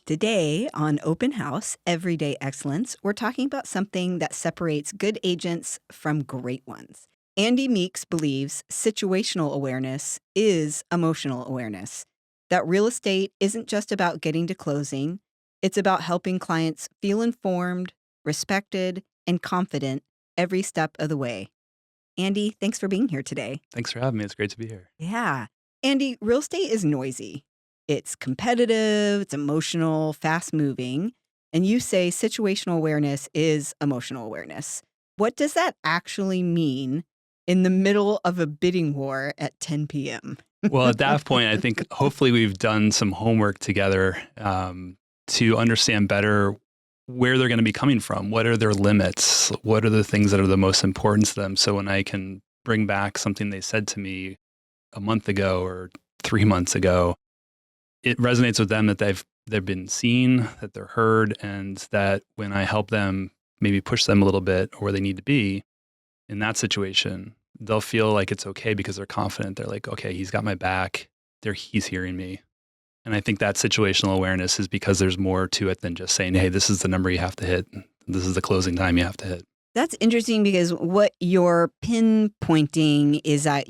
Today on Open House, Everyday Excellence, we're talking about something that separates good agents from great ones. Andy Meeks believes situational awareness is emotional awareness, that real estate isn't just about getting to closing, it's about helping clients feel informed, respected, and confident every step of the way. Andy, thanks for being here today. Thanks for having me. It's great to be here. Yeah. Andy, real estate is noisy. It's competitive, it's emotional, fast moving. And you say situational awareness is emotional awareness. What does that actually mean in the middle of a bidding war at 10 p.m.? Well, at that point, I think hopefully we've done some homework together to understand better where they're going to be coming from. What are their limits? What are the things that are the most important to them? So when I can bring back something they said to me a month ago or 3 months ago, it resonates with them that they've been seen, that they're heard, and that when I help them maybe push them a little bit or where they need to be in that situation, they'll feel like it's okay because they're confident. They're like, okay, he's got my back. He's hearing me. And I think that situational awareness is because there's more to it than just saying, hey, this is the number you have to hit. This is the closing time you have to hit. That's interesting because what you're pinpointing is that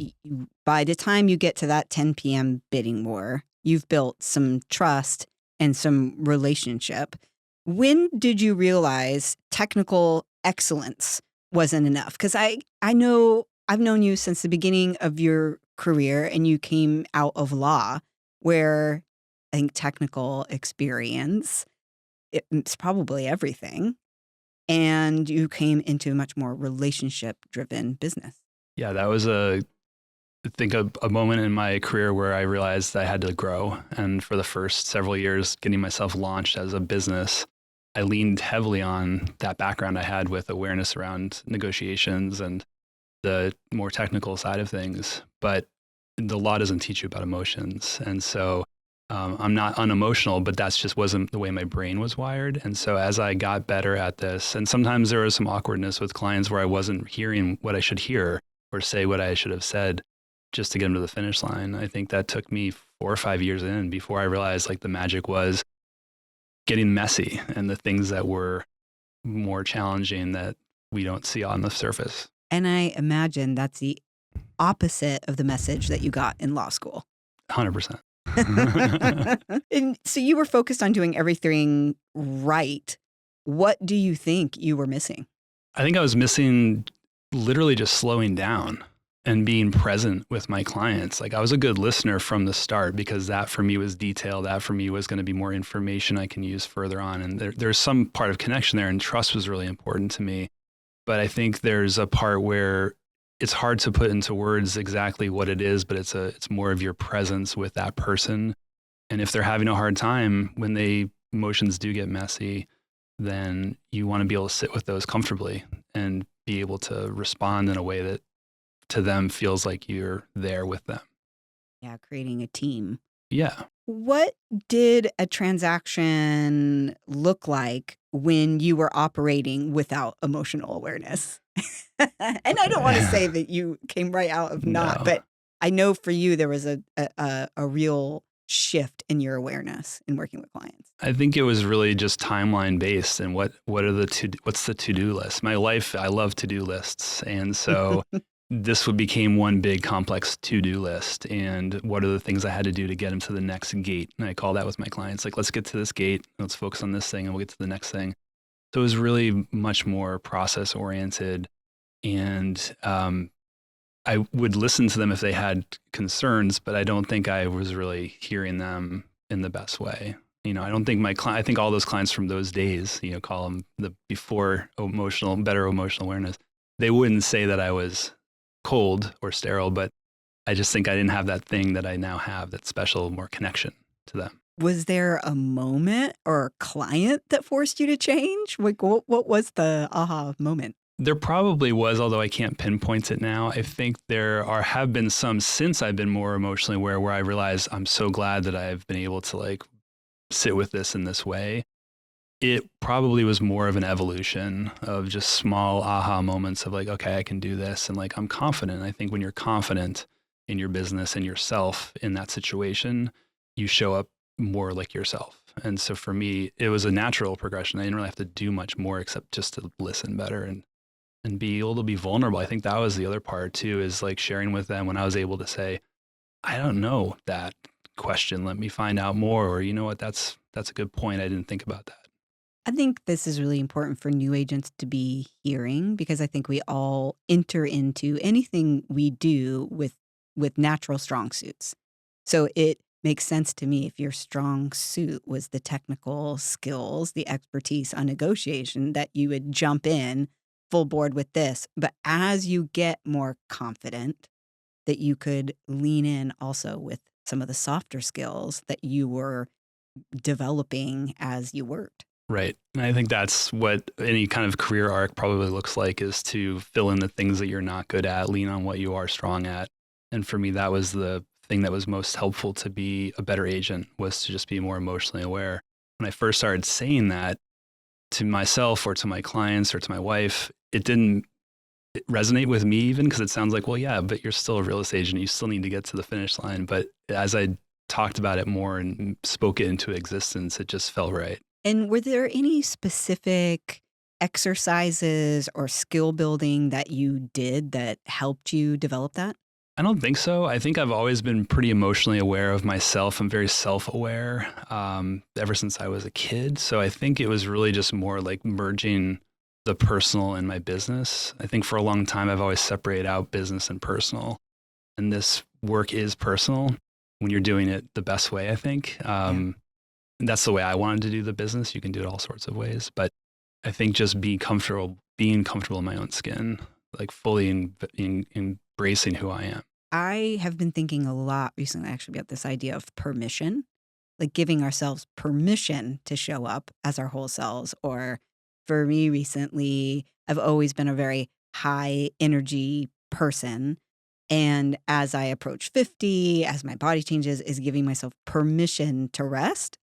by the time you get to that 10 p.m. bidding war, you've built some trust and some relationship. When did you realize technical excellence wasn't enough? Because I know I've known you since the beginning of your career, and you came out of law where I think technical experience, it's probably everything. And you came into a much more relationship-driven business. Yeah, that was I think a moment in my career where I realized I had to grow. And for the first several years, getting myself launched as a business, I leaned heavily on that background I had with awareness around negotiations and the more technical side of things. But the law doesn't teach you about emotions. And so I'm not unemotional, but that's just wasn't the way my brain was wired. And so as I got better at this, and sometimes there was some awkwardness with clients where I wasn't hearing what I should hear or say what I should have said just to get them to the finish line. I think that took me 4 or 5 years in before I realized like the magic was getting messy and the things that were more challenging that we don't see on the surface. And I imagine that's the opposite of the message that you got in law school. 100%. And so you were focused on doing everything right. What do you think you were missing? I think I was missing literally just slowing down and being present with my clients. Like I was a good listener from the start because that for me was detail. That for me was going to be more information I can use further on. And there's some part of connection there, and trust was really important to me. But I think there's a part where it's hard to put into words exactly what it is, but it's more of your presence with that person. And if they're having a hard time, when emotions do get messy, then you want to be able to sit with those comfortably and be able to respond in a way that to them feels like you're there with them. Yeah, creating a team. Yeah. What did a transaction look like when you were operating without emotional awareness? And I don't want to say that you came right out of not, No. but I know for you there was a real shift in your awareness in working with clients. I think it was really just timeline based and what's the to-do list. My life, I love to-do lists. And so this became one big complex to-do list. And what are the things I had to do to get them to the next gate? And I call that with my clients, like, let's get to this gate, let's focus on this thing, and we'll get to the next thing. So it was really much more process oriented. And I would listen to them if they had concerns, but I don't think I was really hearing them in the best way. I don't think I think all those clients from those days, call them the before better emotional awareness, they wouldn't say that I was cold or sterile, but I just think I didn't have that thing that I now have, that special, more connection to them. Was there a moment or a client that forced you to change? Like, what was the aha moment? There probably was, although I can't pinpoint it now. I think have been some since I've been more emotionally aware where I realized I'm so glad that I've been able to like sit with this in this way. It probably was more of an evolution of just small aha moments of like, okay, I can do this. And like, I'm confident. I think when you're confident in your business and yourself in that situation, you show up more like yourself. And so for me, it was a natural progression. I didn't really have to do much more except just to listen better and be able to be vulnerable. I think that was the other part too, is like sharing with them when I was able to say, I don't know that question. Let me find out more. Or, you know what, that's a good point. I didn't think about that. I think this is really important for new agents to be hearing because I think we all enter into anything we do with natural strong suits. So it makes sense to me if your strong suit was the technical skills, the expertise on negotiation, that you would jump in full board with this. But as you get more confident, that you could lean in also with some of the softer skills that you were developing as you worked. Right. And I think that's what any kind of career arc probably looks like, is to fill in the things that you're not good at, lean on what you are strong at. And for me, that was the thing that was most helpful to be a better agent, was to just be more emotionally aware. When I first started saying that to myself or to my clients or to my wife, it didn't resonate with me even, because it sounds like, well, yeah, but you're still a real estate agent. You still need to get to the finish line. But as I talked about it more and spoke it into existence, it just felt right. And were there any specific exercises or skill building that you did that helped you develop that? I don't think so. I think I've always been pretty emotionally aware of myself. I'm very self-aware ever since I was a kid. So I think it was really just more like merging the personal and my business. I think for a long time, I've always separated out business and personal. And this work is personal when you're doing it the best way, I think. And that's the way I wanted to do the business. You can do it all sorts of ways. But I think just being comfortable in my own skin, like fully embracing who I am. I have been thinking a lot recently actually about this idea of permission, like giving ourselves permission to show up as our whole selves. Or for me recently, I've always been a very high energy person. And as I approach 50, as my body changes, is giving myself permission to rest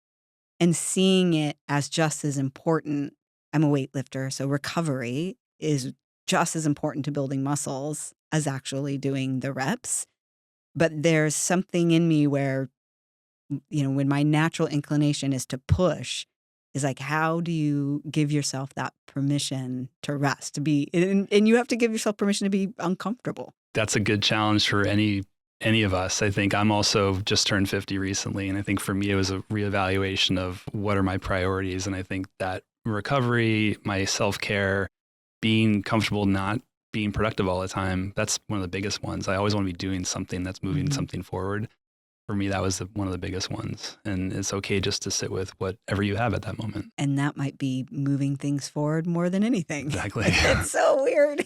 and seeing it as just as important. I'm a weightlifter, so recovery is just as important to building muscles as actually doing the reps. But there's something in me where, when my natural inclination is to push, is like, how do you give yourself that permission to rest, to be, and you have to give yourself permission to be uncomfortable. That's a good challenge for any of us. I think I'm also just turned 50 recently. And I think for me, it was a reevaluation of what are my priorities. And I think that recovery, my self-care, being comfortable, not being productive all the time, that's one of the biggest ones. I always want to be doing something that's moving something forward. For me, that was one of the biggest ones. And it's okay just to sit with whatever you have at that moment. And that might be moving things forward more than anything. Exactly. It's so weird.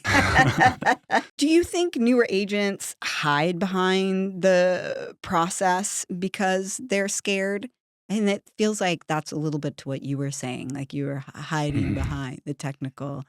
Do you think newer agents hide behind the process because they're scared? And it feels like that's a little bit to what you were saying, like you were hiding behind the technical.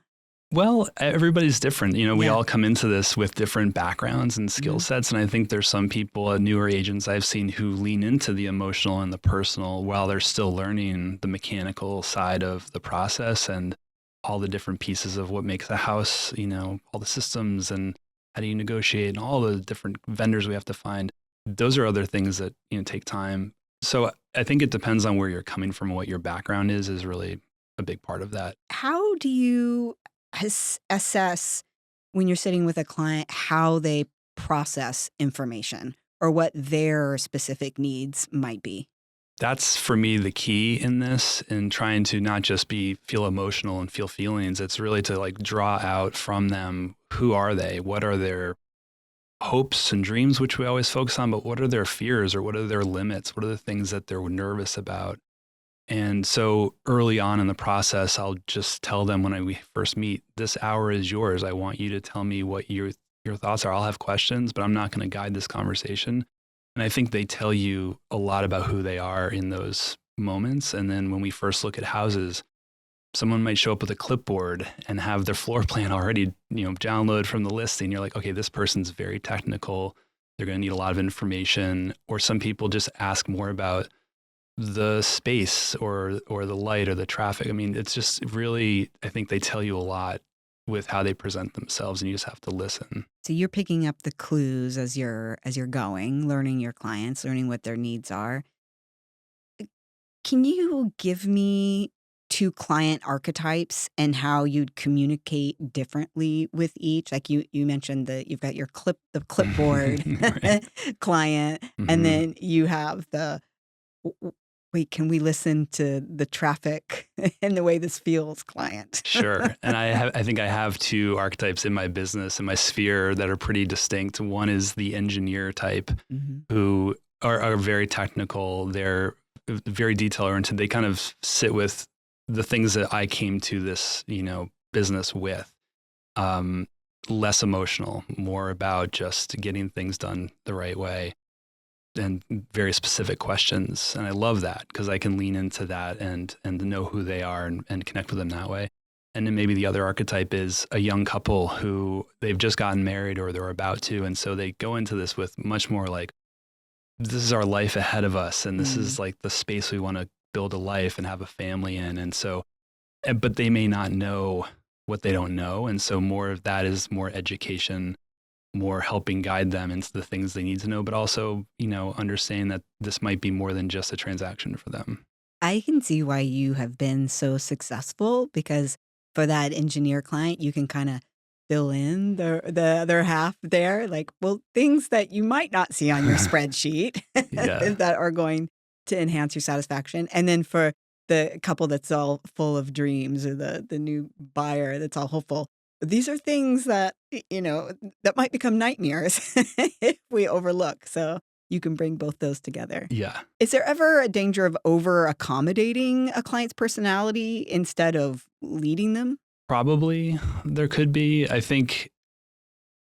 Well, everybody's different. We Yeah. all come into this with different backgrounds and skill sets. And I think there's some people, newer agents I've seen, who lean into the emotional and the personal while they're still learning the mechanical side of the process and all the different pieces of what makes a house, all the systems and how do you negotiate and all the different vendors we have to find. Those are other things that, take time. So I think it depends on where you're coming from, what your background is really a big part of that. How do you assess when you're sitting with a client how they process information or what their specific needs might be? That's for me the key in this, in trying to not just feel emotional and feel feelings. It's really to like draw out from them, who are they? What are their hopes and dreams, which we always focus on, but what are their fears or what are their limits? What are the things that they're nervous about? And so early on in the process, I'll just tell them when we first meet, this hour is yours. I want you to tell me what your thoughts are. I'll have questions, but I'm not going to guide this conversation. And I think they tell you a lot about who they are in those moments. And then when we first look at houses, someone might show up with a clipboard and have their floor plan already, download from the listing. You're like, okay, this person's very technical. They're going to need a lot of information. Or some people just ask more about the space or the light or the traffic. I mean, it's just really, I think they tell you a lot with how they present themselves, and you just have to listen. So you're picking up the clues as you're going, learning your clients, learning what their needs are. Can you give me two client archetypes and how you'd communicate differently with each? Like you mentioned that you've got your clipboard Right. client, and Hmm. then you have the wait, can we listen to the traffic and the way this feels client? Sure. And I think I have two archetypes in my business, in my sphere, that are pretty distinct. One is the engineer type, Hmm. who are very technical. They're very detail oriented. They kind of sit with the things that I came to this, business with. Um, Less emotional, more about just getting things done the right way, and very specific questions. And I love that because I can lean into that and know who they are and connect with them that way. And then maybe the other archetype is a young couple who they've just gotten married or they're about to. And so they go into this with much more like, this is our life ahead of us. And this Mm. is like the space we want to build a life and have a family in. And so, but they may not know what they don't know. And so more of that is more education, more helping guide them into the things they need to know, but also, understanding that this might be more than just a transaction for them. I can see why you have been so successful because for that engineer client, you can kind of fill in the other half there, like, well, things that you might not see on your spreadsheet Yeah. that are going to enhance your satisfaction. And then for the couple that's all full of dreams or the new buyer that's all hopeful, these are things that, that might become nightmares if we overlook. So you can bring both those together. Yeah. Is there ever a danger of over accommodating a client's personality instead of leading them? Probably there could be. I think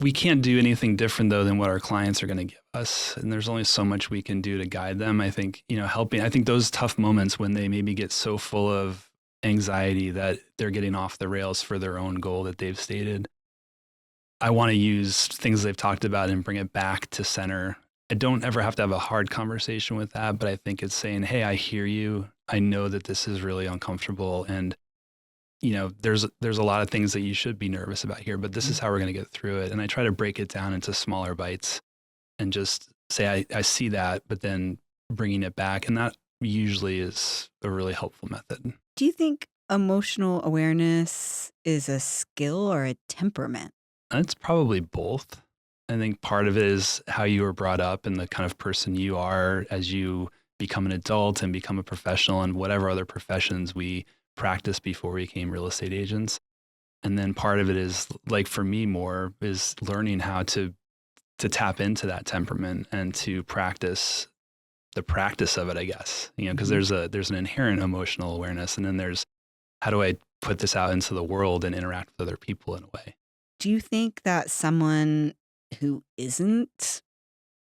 we can't do anything different though than what our clients are going to give us. And there's only so much we can do to guide them. I think, I think those tough moments when they maybe get so full of anxiety that they're getting off the rails for their own goal that they've stated, I want to use things they've talked about and bring it back to center. I don't ever have to have a hard conversation with that, but I think it's saying, hey, I hear you. I know that this is really uncomfortable. And, there's a lot of things that you should be nervous about here, but this is Mm. how we're going to get through it. And I try to break it down into smaller bites and just say, I see that, but then bringing it back. And that usually is a really helpful method. Do you think emotional awareness is a skill or a temperament? It's probably both. I think part of it is how you were brought up and the kind of person you are as you become an adult and become a professional and whatever other professions we practiced before we became real estate agents. And then part of it is, like, for me, more is learning how to tap into that temperament and to practice the practice of it, I guess. Because Mhm. there's an inherent emotional awareness, and then there's, how do I put this out into the world and interact with other people in a way? Do you think that someone who isn't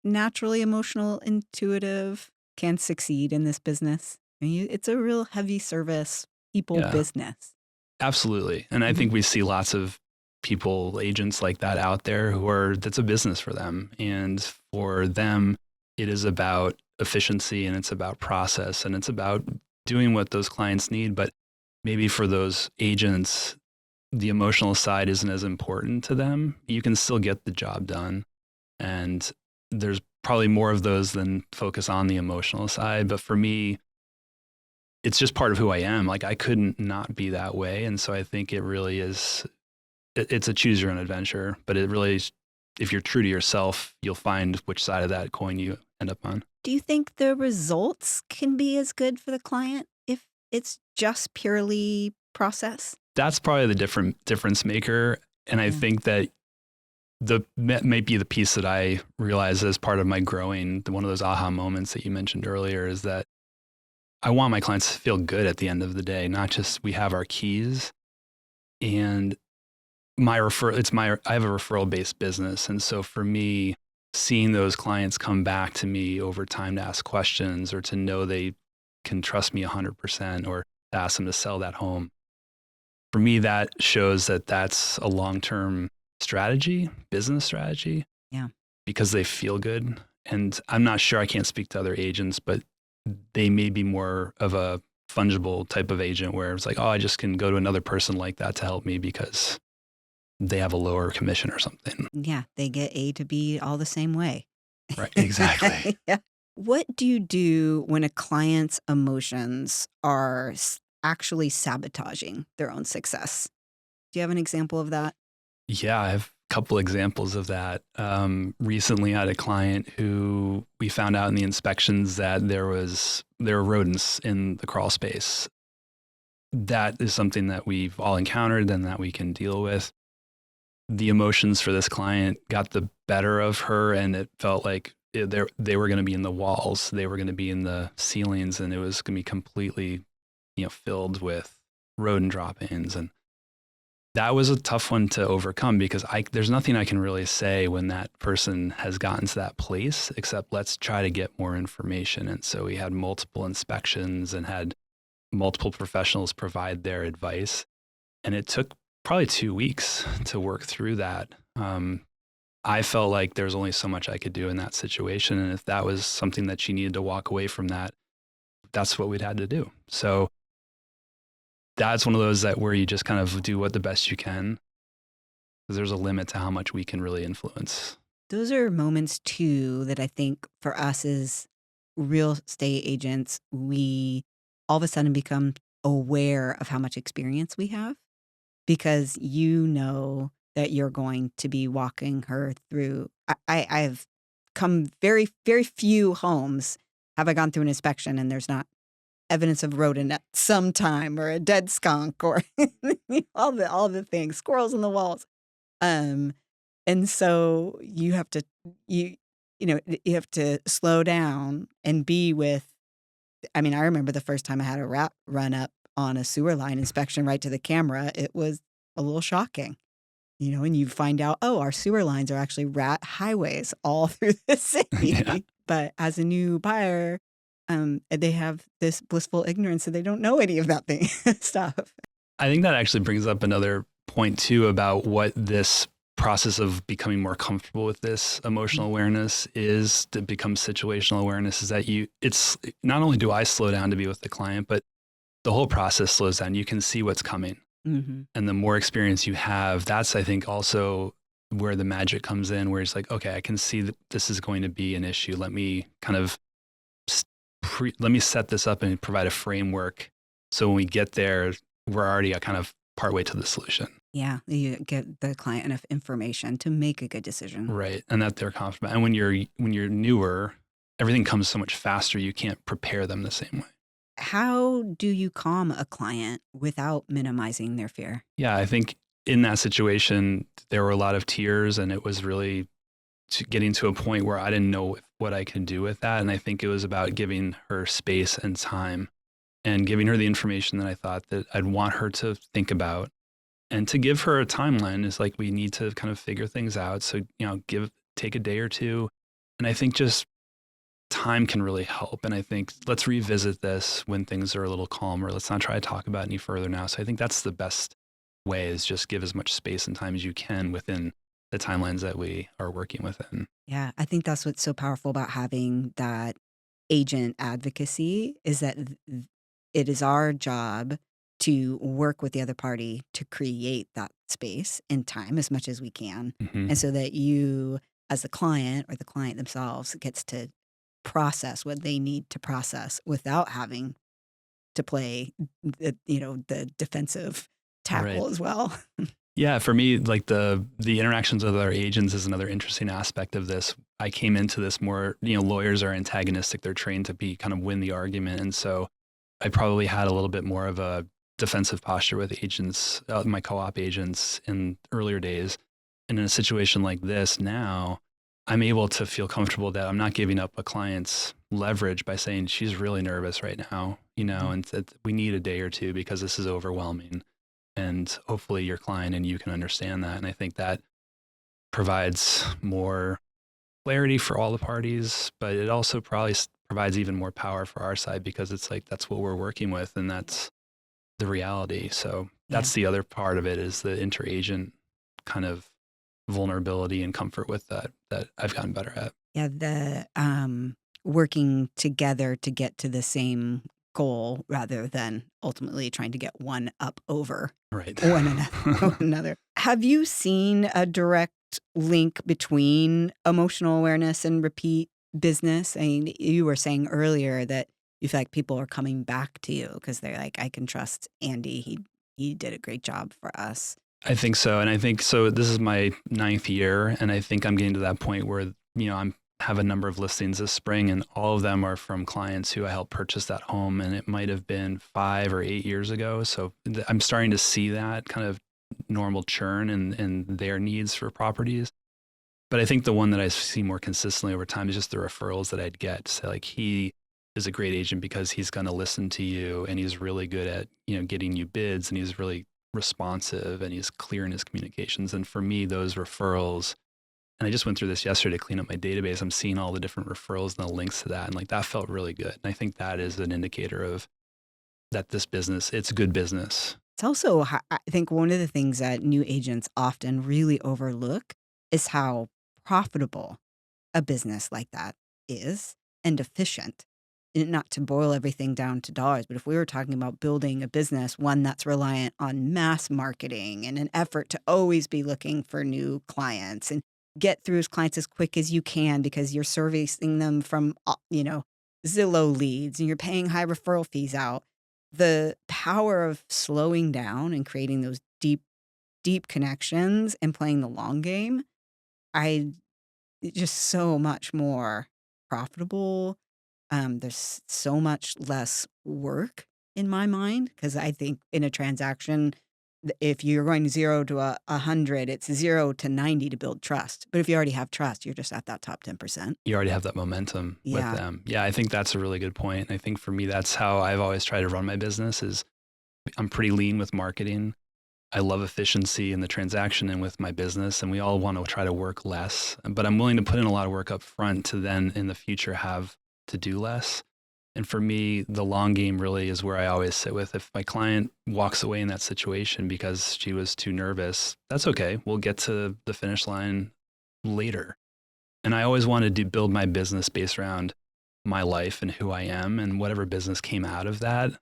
naturally emotional intuitive can succeed in this business? I mean, it's a real heavy service people Yeah. business. Absolutely. And I Mhm. think we see lots of people, agents like that out there that's a business for them. And for them, it is about efficiency and it's about process and it's about doing what those clients need. But maybe for those agents, the emotional side isn't as important to them. You can still get the job done. And there's probably more of those than focus on the emotional side. But for me, it's just part of who I am. Like, I couldn't not be that way. And so I think it really is, it's a choose your own adventure, but it really is, if you're true to yourself, you'll find which side of that coin you end up on. Do you think the results can be as good for the client if it's just purely process? That's probably the difference maker. And I Yeah. think that might be the piece that I realized as part of my growing, one of those aha moments that you mentioned earlier, is that I want my clients to feel good at the end of the day, not just we have our keys. And I have a referral based business. And so for me, seeing those clients come back to me over time to ask questions or to know they can trust me 100% or to ask them to sell that home, for me, that shows that that's a long-term strategy, business strategy, Yeah. because they feel good. And I'm not sure, I can't speak to other agents, but they may be more of a fungible type of agent where it's like, oh, I just can go to another person like that to help me because they have a lower commission or something. Yeah. They get A to B all the same way. Right. Exactly. Yeah. What do you do when a client's emotions are actually sabotaging their own success? Do you have an example of that? Yeah, I have a couple examples of that. Recently, I had a client who we found out in the inspections that there were rodents in the crawl space. That is something that we've all encountered and that we can deal with. The emotions for this client got the better of her, and it felt like they were going to be in the walls, they were going to be in the ceilings, and it was going to be completely, filled with rodent droppings. And that was a tough one to overcome because there's nothing I can really say when that person has gotten to that place except let's try to get more information. And so we had multiple inspections and had multiple professionals provide their advice. And it took probably 2 weeks to work through that. I felt like there's only so much I could do in that situation. And if that was something that she needed to walk away from that, that's what we'd had to do. So that's one of those that where you just kind of do what the best you can, because there's a limit to how much we can really influence. Those are moments too that I think for us as real estate agents, we all of a sudden become aware of how much experience we have because you know that you're going to be walking her through. I've come very, very few homes have I gone through an inspection and there's not evidence of rodent at some time or a dead skunk or all the things, squirrels in the walls. Um, and so you have to slow down and be with. I mean, I remember the first time I had a rat run up on a sewer line inspection right to the camera. It was a little shocking, and you find out, oh, our sewer lines are actually rat highways all through the city. Yeah. But as a new buyer, they have this blissful ignorance that they don't know any of that stuff. I think that actually brings up another point too about what this process of becoming more comfortable with this emotional awareness is to become situational awareness is that it's not only do I slow down to be with the client, but the whole process slows down. You can see what's coming. Mm-hmm. And the more experience you have, that's, I think, also where the magic comes in, where it's like, okay, I can see that this is going to be an issue. Let me kind of, let me set this up and provide a framework. So when we get there, we're already kind of partway to the solution. Yeah, you get the client enough information to make a good decision. Right. And that they're confident. And when you're newer, everything comes so much faster. You can't prepare them the same way. How do you calm a client without minimizing their fear? Yeah, I think in that situation, there were a lot of tears, and it was really getting to a point where I didn't know what I could do with that. And I think it was about giving her space and time and giving her the information that I thought that I'd want her to think about. And to give her a timeline is like, we need to kind of figure things out. So, take a day or two. And I think just time can really help. And I think let's revisit this when things are a little calmer. Let's not try to talk about it any further now. So I think that's the best way, is just give as much space and time as you can within the timelines that we are working within. Yeah, I think that's what's so powerful about having that agent advocacy is that it is our job to work with the other party to create that space and time as much as we can. Mm-hmm. And so that you, as the client or the client themselves, gets to process what they need to process without having to play the defensive tackle Right. as well. Yeah, for me, like the interactions with our agents is another interesting aspect of this. I came into this more, lawyers are antagonistic. They're trained to be kind of win the argument. And so I probably had a little bit more of a defensive posture with agents, my co-op agents in earlier days. And in a situation like this now, I'm able to feel comfortable that I'm not giving up a client's leverage by saying she's really nervous right now, and that we need a day or two because this is overwhelming. And hopefully your client and you can understand that. And I think that provides more clarity for all the parties, but it also probably provides even more power for our side because it's like, that's what we're working with and that's the reality. So that's the other part of it, is the interagent kind of vulnerability and comfort with that I've gotten better at. Yeah, the working together to get to the same goal rather than ultimately trying to get one up over Right. one another. Have you seen a direct link between emotional awareness and repeat business? I mean, you were saying earlier that you feel like people are coming back to you because they're like, I can trust Andy. He did a great job for us. I think so. And I think so. This is my 9th year. And I think I'm getting to that point where, I'm have a number of listings this spring, and all of them are from clients who I helped purchase that home. And it might have been 5 or 8 years ago. So I'm starting to see that kind of normal churn and their needs for properties. But I think the one that I see more consistently over time is just the referrals that I'd get. So like, he is a great agent because he's going to listen to you, and he's really good at, getting you bids, and he's really responsive, and he's clear in his communications. And for me, those referrals, and I just went through this yesterday to clean up my database. I'm seeing all the different referrals and the links to that. And like, that felt really good. And I think that is an indicator of that this business, it's good business. It's also, I think one of the things that new agents often really overlook is how profitable a business like that is and efficient. And not to boil everything down to dollars, but if we were talking about building a business, one that's reliant on mass marketing and an effort to always be looking for new clients and get through his clients as quick as you can because you're servicing them from, Zillow leads and you're paying high referral fees out. The power of slowing down and creating those deep, deep connections and playing the long game, just so much more profitable. There's so much less work in my mind because I think in a transaction, if you're going 0 to 100, it's 0 to 90 to build trust. But if you already have trust, you're just at that top 10%. You already have that momentum with Yeah. them. Yeah, I think that's a really good point. And I think for me, that's how I've always tried to run my business. Is I'm pretty lean with marketing. I love efficiency in the transaction and with my business, and we all want to try to work less, but I'm willing to put in a lot of work up front to then in the future have to do less. And for me, the long game really is where I always sit with. If my client walks away in that situation because she was too nervous, that's okay. We'll get to the finish line later. And I always wanted to build my business based around my life and who I am, and whatever business came out of that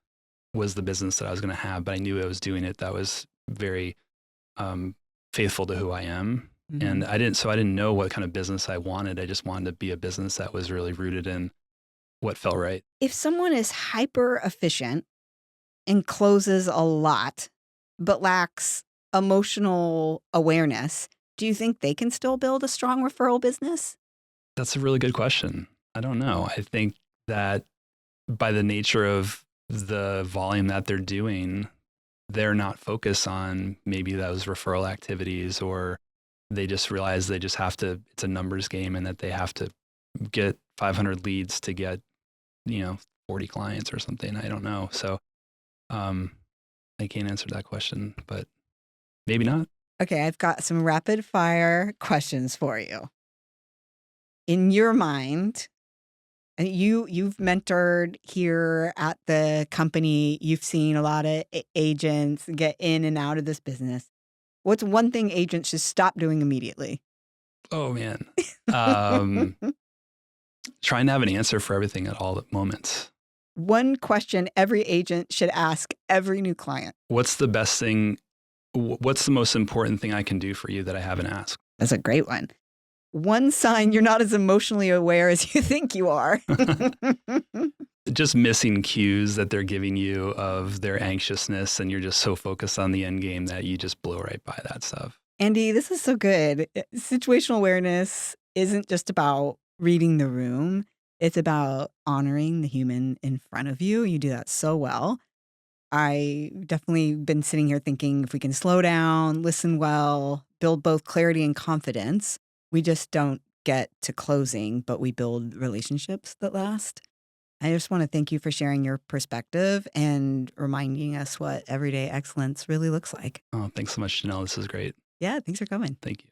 was the business that I was going to have. But I knew I was doing it that was very faithful to who I am. Mhm. And I didn't know what kind of business I wanted. I just wanted to be a business that was really rooted in what felt right. If someone is hyper efficient and closes a lot, but lacks emotional awareness, do you think they can still build a strong referral business? That's a really good question. I don't know. I think that by the nature of the volume that they're doing, they're not focused on maybe those referral activities, or they just realize they just have to, it's a numbers game, and that they have to get 500 leads to get, 40 clients or something. I don't know. So I can't answer that question, but maybe not. Okay, I've got some rapid fire questions for you. In your mind, and you've mentored here at the company, you've seen a lot of agents get in and out of this business. What's one thing agents should stop doing immediately? Oh man. Trying to have an answer for everything at all moments. One question every agent should ask every new client. What's the best thing? What's the most important thing I can do for you that I haven't asked? That's a great one. One sign you're not as emotionally aware as you think you are. Just missing cues that they're giving you of their anxiousness, and you're just so focused on the end game that you just blow right by that stuff. Andy, this is so good. Situational awareness isn't just about reading the room. It's about honoring the human in front of you. You do that so well. I definitely been sitting here thinking if we can slow down, listen well, build both clarity and confidence, we just don't get to closing, but we build relationships that last. I just want to thank you for sharing your perspective and reminding us what everyday excellence really looks like. Oh, thanks so much, Janelle. This is great. Yeah, thanks for coming. Thank you.